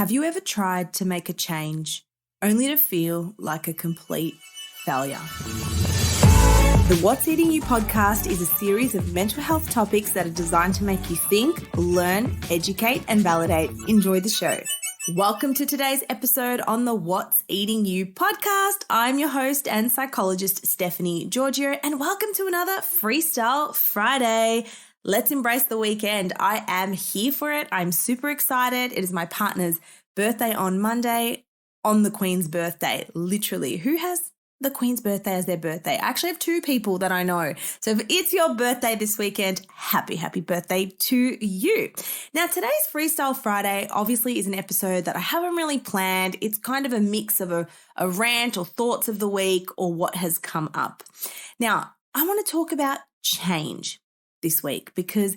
Have you ever tried to make a change only to feel like a complete failure? The What's Eating You podcast is a series of mental health topics that are designed to make you think, learn, educate, and validate. Enjoy the show. Welcome to today's episode on the What's Eating You podcast. I'm your host and psychologist, Stephanie Giorgio, and welcome to another Freestyle Friday. Let's embrace the weekend. I am here for it. I'm super excited. It is my partner's birthday on Monday, on the Queen's birthday, literally. Who has the Queen's birthday as their birthday? I actually have two people that I know. So if it's your birthday this weekend, happy birthday to you. Now, today's Freestyle Friday obviously is an episode that I haven't really planned. It's kind of a mix of a rant or thoughts of the week or what has come up. Now, I want to talk about change this week because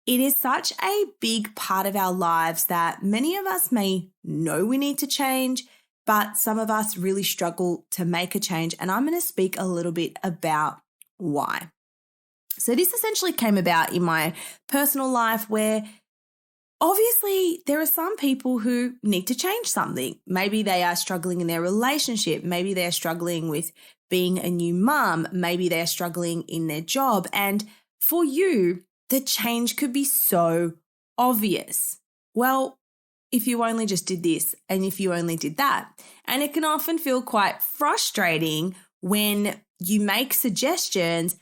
it is such a big part of our lives that many of us may know we need to change, but some of us really struggle to make a change. And I'm going to speak a little bit about why. So this essentially came about in my personal life where obviously there are some people who need to change something. Maybe they are struggling in their relationship. Maybe they're struggling with being a new mum. Maybe they're struggling in their job. And for you, the change could be so obvious. Well, if you only just did this and if you only did that. And it can often feel quite frustrating when you make suggestions,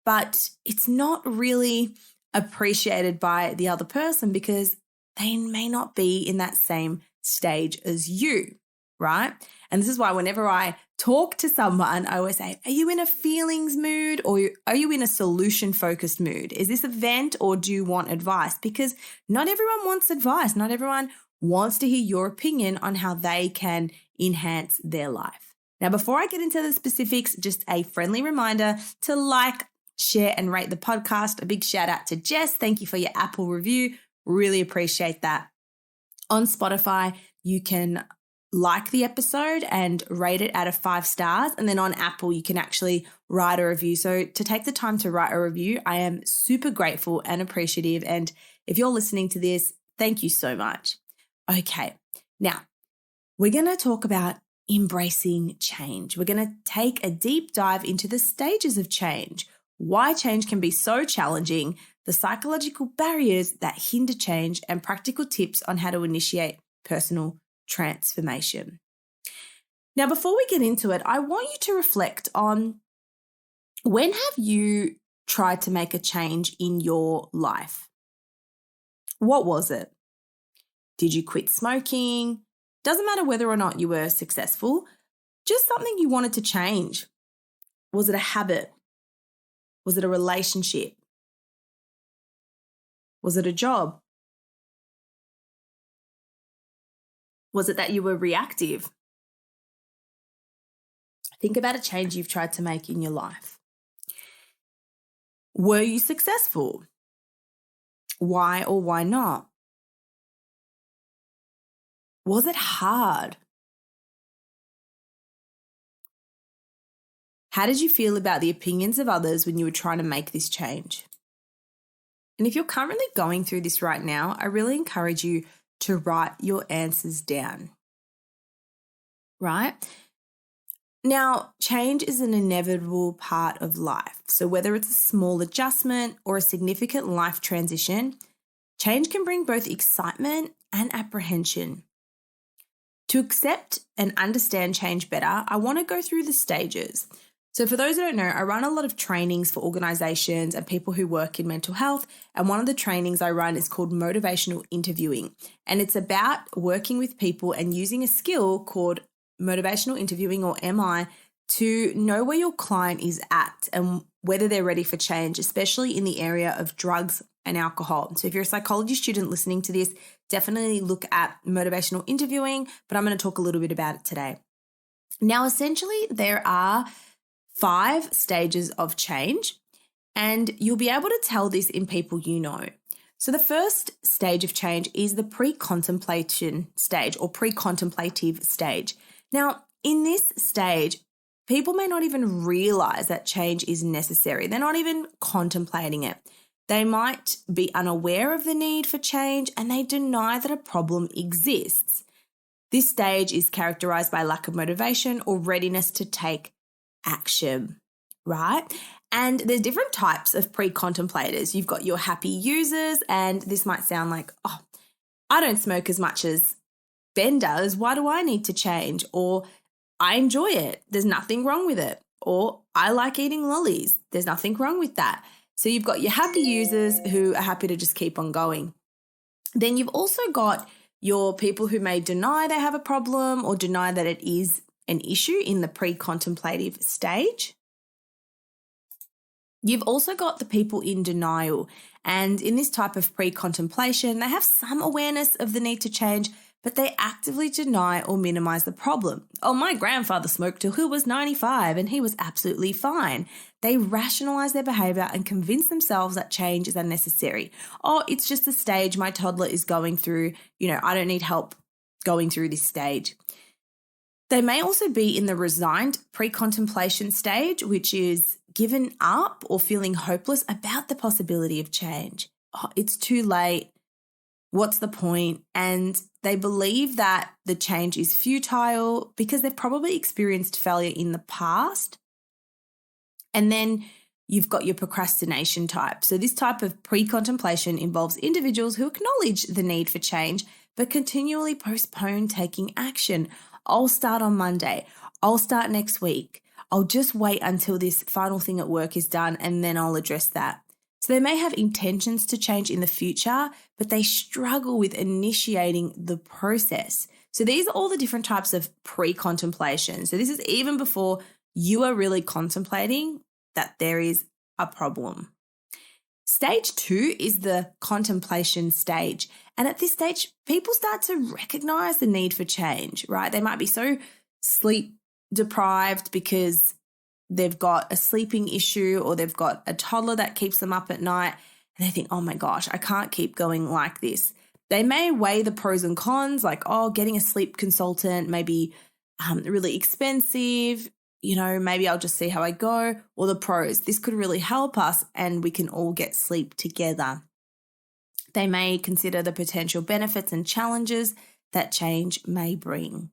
but it's not really appreciated by the other person because they may not be in that same stage as you, right? And this is why whenever I talk to someone, I always say, are you in a feelings mood or are you in a solution-focused mood? Is this a vent or do you want advice? Because not everyone wants advice. Not everyone wants to hear your opinion on how they can enhance their life. Now, before I get into the specifics, just a friendly reminder to like, share, and rate the podcast. A big shout out to Jess. Thank you for your Apple review. Really appreciate that. On Spotify, you can like the episode and rate it out of 5 stars. And then on Apple, you can actually write a review. So to take the time to write a review, I am super grateful and appreciative. And if you're listening to this, thank you so much. Okay, now we're going to talk about embracing change. We're going to take a deep dive into the stages of change, why change can be so challenging, the psychological barriers that hinder change, and practical tips on how to initiate personal transformation. Now, before we get into it, I want you to reflect on when have you tried to make a change in your life? What was it? Did you quit smoking? Doesn't matter whether or not you were successful, just something you wanted to change. Was it a habit? Was it a relationship? Was it a job? Was it that you were reactive? Think about a change you've tried to make in your life. Were you successful? Why or why not? Was it hard? How did you feel about the opinions of others when you were trying to make this change? And if you're currently going through this right now, I really encourage you to write your answers down, right? Now, change is an inevitable part of life. So whether it's a small adjustment or a significant life transition, change can bring both excitement and apprehension. To accept and understand change better, I want to go through the stages. So for those who don't know, I run a lot of trainings for organizations and people who work in mental health. And one of the trainings I run is called motivational interviewing. And it's about working with people and using a skill called motivational interviewing, or MI, to know where your client is at and whether they're ready for change, especially in the area of drugs and alcohol. So if you're a psychology student listening to this, definitely look at motivational interviewing, but I'm going to talk a little bit about it today. Now, essentially, there are 5 stages of change, and you'll be able to tell this in people you know. So the first stage of change is the pre-contemplation stage or pre-contemplative stage. Now, in this stage, people may not even realize that change is necessary. They're not even contemplating it. They might be unaware of the need for change and they deny that a problem exists. This stage is characterized by lack of motivation or readiness to take action, right? And there's different types of pre-contemplators. You've got your happy users, and this might sound like, oh, I don't smoke as much as Ben does. Why do I need to change? Or I enjoy it. There's nothing wrong with it. Or I like eating lollies. There's nothing wrong with that. So you've got your happy users who are happy to just keep on going. Then you've also got your people who may deny they have a problem or deny that it is an issue in the pre-contemplative stage. You've also got the people in denial. And in this type of pre-contemplation, they have some awareness of the need to change, but they actively deny or minimize the problem. Oh, my grandfather smoked till he was 95 and he was absolutely fine. They rationalize their behavior and convince themselves that change is unnecessary. Oh, it's just a stage my toddler is going through. I don't need help going through this stage. They may also be in the resigned pre-contemplation stage, which is given up or feeling hopeless about the possibility of change. Oh, it's too late. What's the point? And they believe that the change is futile because they've probably experienced failure in the past. And then you've got your procrastination type. So this type of pre-contemplation involves individuals who acknowledge the need for change but continually postpone taking action. I'll start on Monday. I'll start next week. I'll just wait until this final thing at work is done and then I'll address that. So they may have intentions to change in the future, but they struggle with initiating the process. So these are all the different types of pre-contemplation. So this is even before you are really contemplating that there is a problem. Stage 2 is the contemplation stage. And at this stage, people start to recognize the need for change, right? They might be so sleep deprived because they've got a sleeping issue or they've got a toddler that keeps them up at night and they think, oh my gosh, I can't keep going like this. They may weigh the pros and cons, like, oh, getting a sleep consultant may be really expensive. Maybe I'll just see how I go. Or the pros, this could really help us and we can all get sleep together. They may consider the potential benefits and challenges that change may bring.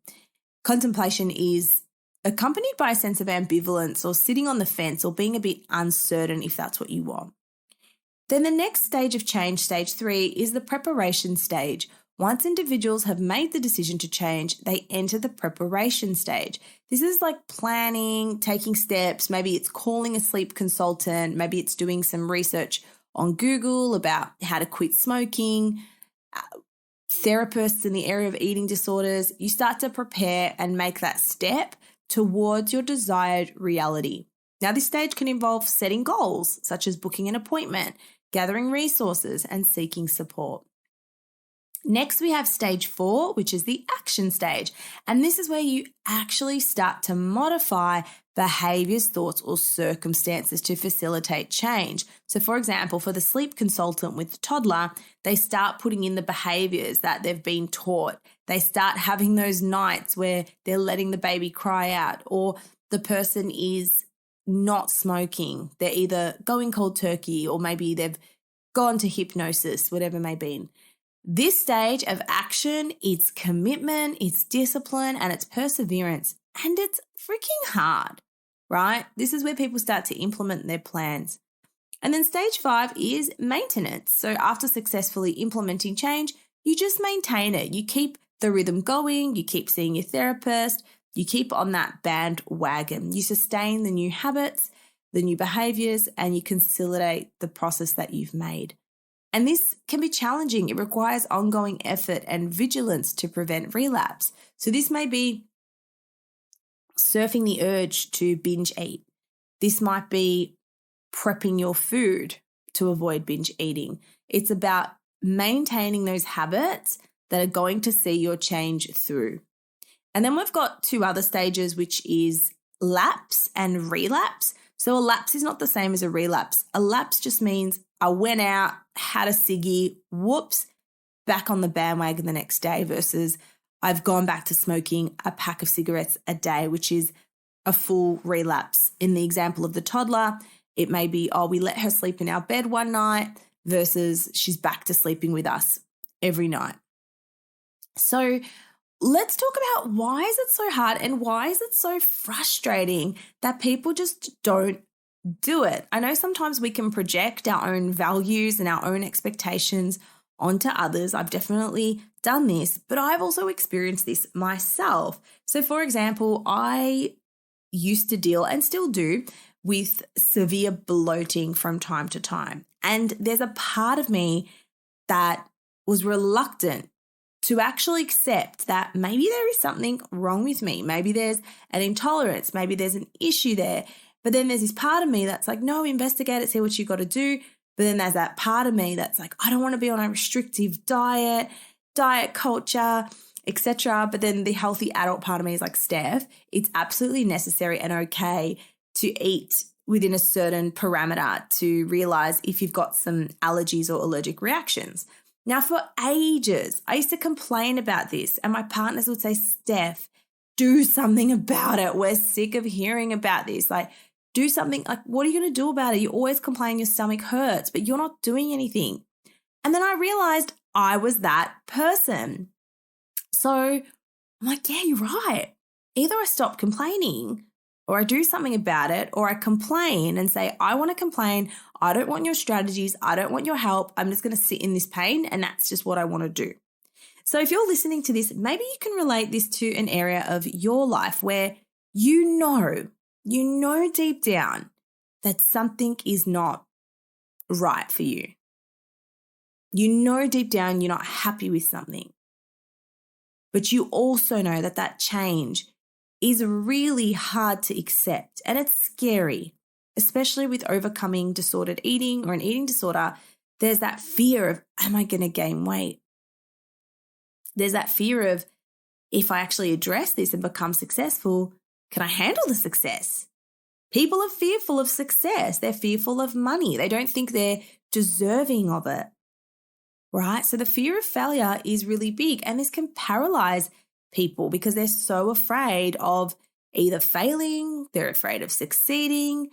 Contemplation is accompanied by a sense of ambivalence or sitting on the fence or being a bit uncertain if that's what you want. Then the next stage of change, stage 3, is the preparation stage. Once individuals have made the decision to change, they enter the preparation stage. This is like planning, taking steps. Maybe it's calling a sleep consultant. Maybe it's doing some research on Google about how to quit smoking. Therapists in the area of eating disorders, you start to prepare and make that step towards your desired reality. Now, this stage can involve setting goals, such as booking an appointment, gathering resources, and seeking support. Next, we have stage 4, which is the action stage. And this is where you actually start to modify behaviors, thoughts, or circumstances to facilitate change. So, for example, for the sleep consultant with the toddler, they start putting in the behaviors that they've been taught. They start having those nights where they're letting the baby cry out, or the person is not smoking. They're either going cold turkey or maybe they've gone to hypnosis, whatever it may be. This stage of action, it's commitment, it's discipline, and it's perseverance. And it's freaking hard, right? This is where people start to implement their plans. And then stage 5 is maintenance. So after successfully implementing change, you just maintain it. You keep the rhythm going, you keep seeing your therapist, you keep on that bandwagon. You sustain the new habits, the new behaviors, and you consolidate the process that you've made. And this can be challenging. It requires ongoing effort and vigilance to prevent relapse. So this may be surfing the urge to binge eat. This might be prepping your food to avoid binge eating. It's about maintaining those habits that are going to see your change through. And then we've got 2 other stages, which is lapse and relapse. So a lapse is not the same as a relapse. A lapse just means I went out, had a ciggy, whoops, back on the bandwagon the next day, versus I've gone back to smoking a pack of cigarettes a day, which is a full relapse. In the example of the toddler, it may be, we let her sleep in our bed one night versus she's back to sleeping with us every night. So let's talk about why is it so hard and why is it so frustrating that people just don't do it. I know sometimes we can project our own values and our own expectations onto others. I've definitely done this, but I've also experienced this myself. So for example, I used to deal and still do with severe bloating from time to time. And there's a part of me that was reluctant to actually accept that maybe there is something wrong with me. Maybe there's an intolerance. Maybe there's an issue there. But then there's this part of me that's like, no, investigate it, see what you got to do. But then there's that part of me that's like, I don't want to be on a restrictive diet culture, etc. But then the healthy adult part of me is like, Steph, it's absolutely necessary and okay to eat within a certain parameter to realize if you've got some allergies or allergic reactions. Now, for ages, I used to complain about this and my partners would say, Steph, do something about it. We're sick of hearing about this. Like, do something. Like, what are you going to do about it? You always complain your stomach hurts, but you're not doing anything. And then I realized I was that person. So I'm like, yeah, you're right. Either I stop complaining or I do something about it, or I complain and say, I want to complain. I don't want your strategies. I don't want your help. I'm just going to sit in this pain. And that's just what I want to do. So if you're listening to this, maybe you can relate this to an area of your life where you know deep down that something is not right for you. You know deep down you're not happy with something. But you also know that that change is really hard to accept and it's scary, especially with overcoming disordered eating or an eating disorder. There's that fear of, am I going to gain weight? There's that fear of, if I actually address this and become successful, can I handle the success? People are fearful of success. They're fearful of money. They don't think they're deserving of it, right? So the fear of failure is really big, and this can paralyze people because they're so afraid of either failing, they're afraid of succeeding,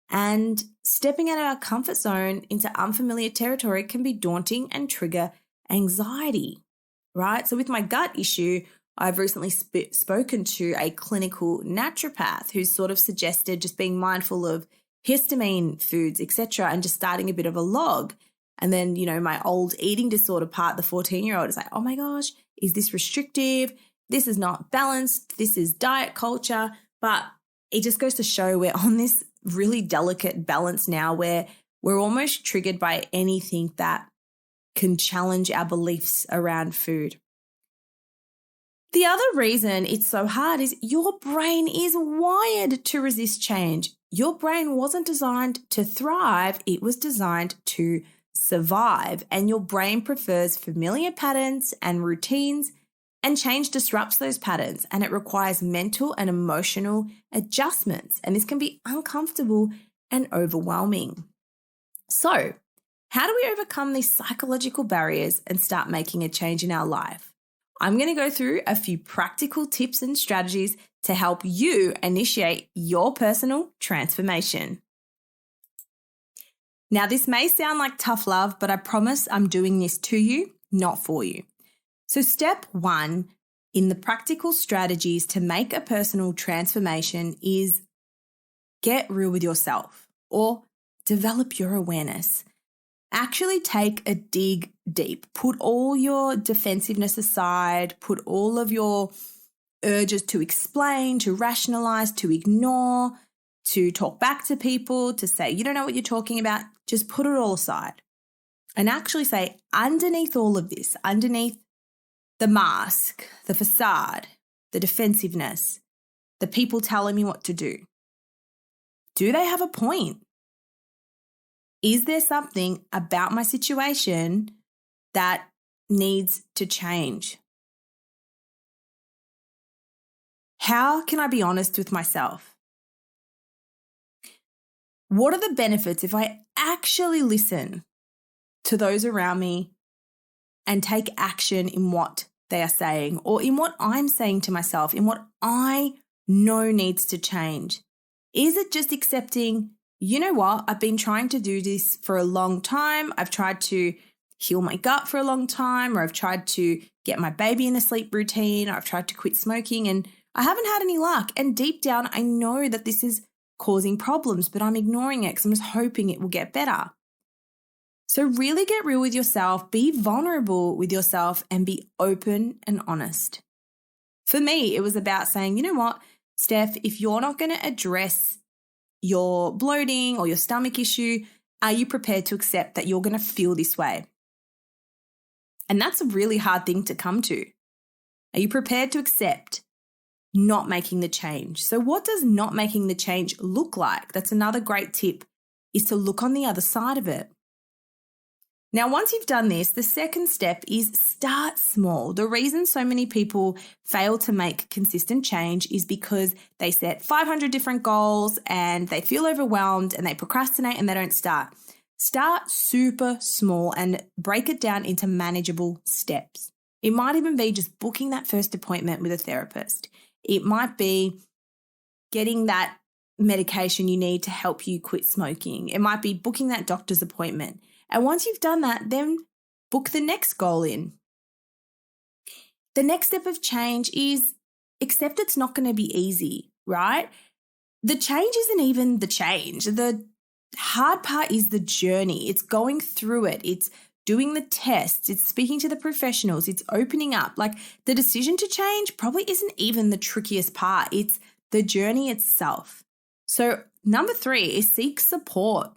and stepping out of our comfort zone into unfamiliar territory can be daunting and trigger anxiety, right? So with my gut issue, I've recently spoken to a clinical naturopath who's sort of suggested just being mindful of histamine foods, etc., and just starting a bit of a log. And then, my old eating disorder part, the 14-year-old, is like, oh my gosh, is this restrictive? This is not balanced. This is diet culture. But it just goes to show we're on this really delicate balance now where we're almost triggered by anything that can challenge our beliefs around food. The other reason it's so hard is your brain is wired to resist change. Your brain wasn't designed to thrive. It was designed to survive. And your brain prefers familiar patterns and routines, and change disrupts those patterns, and it requires mental and emotional adjustments. And this can be uncomfortable and overwhelming. So, how do we overcome these psychological barriers and start making a change in our life? I'm going to go through a few practical tips and strategies to help you initiate your personal transformation. Now, this may sound like tough love, but I promise I'm doing this to you, not for you. So step 1 in the practical strategies to make a personal transformation is get real with yourself or develop your awareness. Actually take a dig deep. Put all your defensiveness aside. Put all of your urges to explain, to rationalize, to ignore, to talk back to people, to say, you don't know what you're talking about. Just put it all aside. And actually say, underneath all of this, underneath the mask, the facade, the defensiveness, the people telling me what to do they have a point? Is there something about my situation that needs to change? How can I be honest with myself? What are the benefits if I actually listen to those around me and take action in what they are saying or in what I'm saying to myself, in what I know needs to change? Is it just accepting, you know what, I've been trying to do this for a long time. I've tried to heal my gut for a long time, or I've tried to get my baby in a sleep routine, or I've tried to quit smoking and I haven't had any luck. And deep down, I know that this is causing problems, but I'm ignoring it because I'm just hoping it will get better. So really get real with yourself, be vulnerable with yourself, and be open and honest. For me, it was about saying, you know what, Steph, if you're not going to address your bloating or your stomach issue, are you prepared to accept that you're going to feel this way? And that's a really hard thing to come to. Are you prepared to accept not making the change? So what does not making the change look like? That's another great tip, is to look on the other side of it. Now, once you've done this, the second step is start small. The reason so many people fail to make consistent change is because they set 500 different goals and they feel overwhelmed and they procrastinate and they don't start. Start super small and break it down into manageable steps. It might even be just booking that first appointment with a therapist. It might be getting that medication you need to help you quit smoking. It might be booking that doctor's appointment. And once you've done that, then book the next goal in. The next step of change is accept it's not going to be easy, right? The change isn't even the change. The hard part is the journey. It's going through it. It's doing the tests. It's speaking to the professionals. It's opening up. Like, the decision to change probably isn't even the trickiest part. It's the journey itself. So 3 is seek support.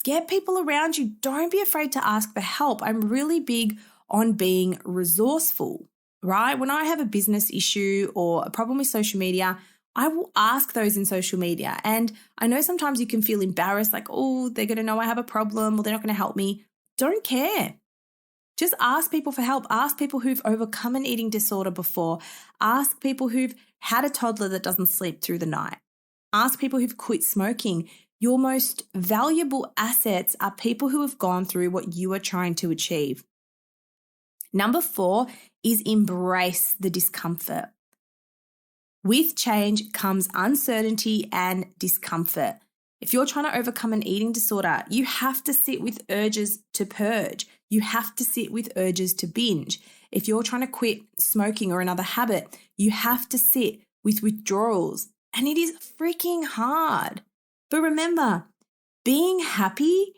Get people around you. Don't be afraid to ask for help. I'm really big on being resourceful, right? When I have a business issue or a problem with social media, I will ask those in social media. And I know sometimes you can feel embarrassed, like, oh, they're going to know I have a problem or they're not going to help me. Don't care. Just ask people for help. Ask people who've overcome an eating disorder before. Ask people who've had a toddler that doesn't sleep through the night. Ask people who've quit smoking. Your most valuable assets are people who have gone through what you are trying to achieve. 4 is embrace the discomfort. With change comes uncertainty and discomfort. If you're trying to overcome an eating disorder, you have to sit with urges to purge. You have to sit with urges to binge. If you're trying to quit smoking or another habit, you have to sit with withdrawals. And it is freaking hard. But remember, being happy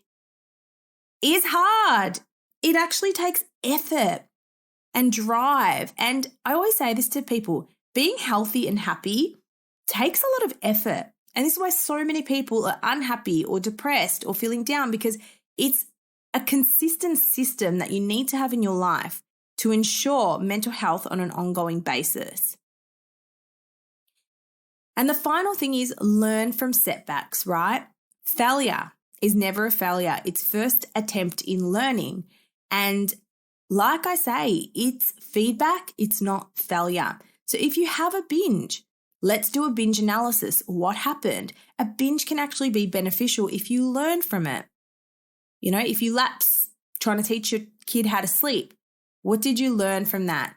is hard. It actually takes effort and drive. And I always say this to people, being healthy and happy takes a lot of effort. And this is why so many people are unhappy or depressed or feeling down, because it's a consistent system that you need to have in your life to ensure mental health on an ongoing basis. And the final thing is learn from setbacks, right? Failure is never a failure. It's first attempt in learning. And like I say, it's feedback, it's not failure. So if you have a binge, let's do a binge analysis. What happened? A binge can actually be beneficial if you learn from it. You know, if you lapse trying to teach your kid how to sleep, what did you learn from that?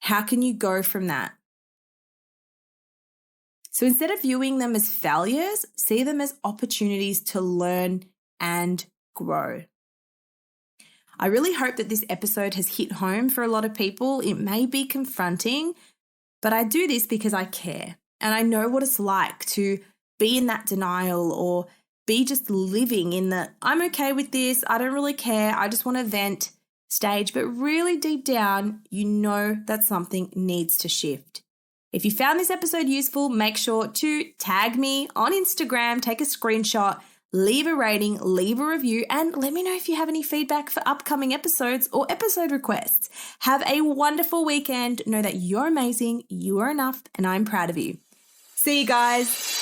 How can you go from that? So instead of viewing them as failures, see them as opportunities to learn and grow. I really hope that this episode has hit home for a lot of people. It may be confronting, but I do this because I care. And I know what it's like to be in that denial or be just living in the, I'm okay with this, I don't really care, I just want to vent stage. But really deep down, you know that something needs to shift. If you found this episode useful, make sure to tag me on Instagram, take a screenshot, leave a rating, leave a review, and let me know if you have any feedback for upcoming episodes or episode requests. Have a wonderful weekend. Know that you're amazing, you are enough, and I'm proud of you. See you guys.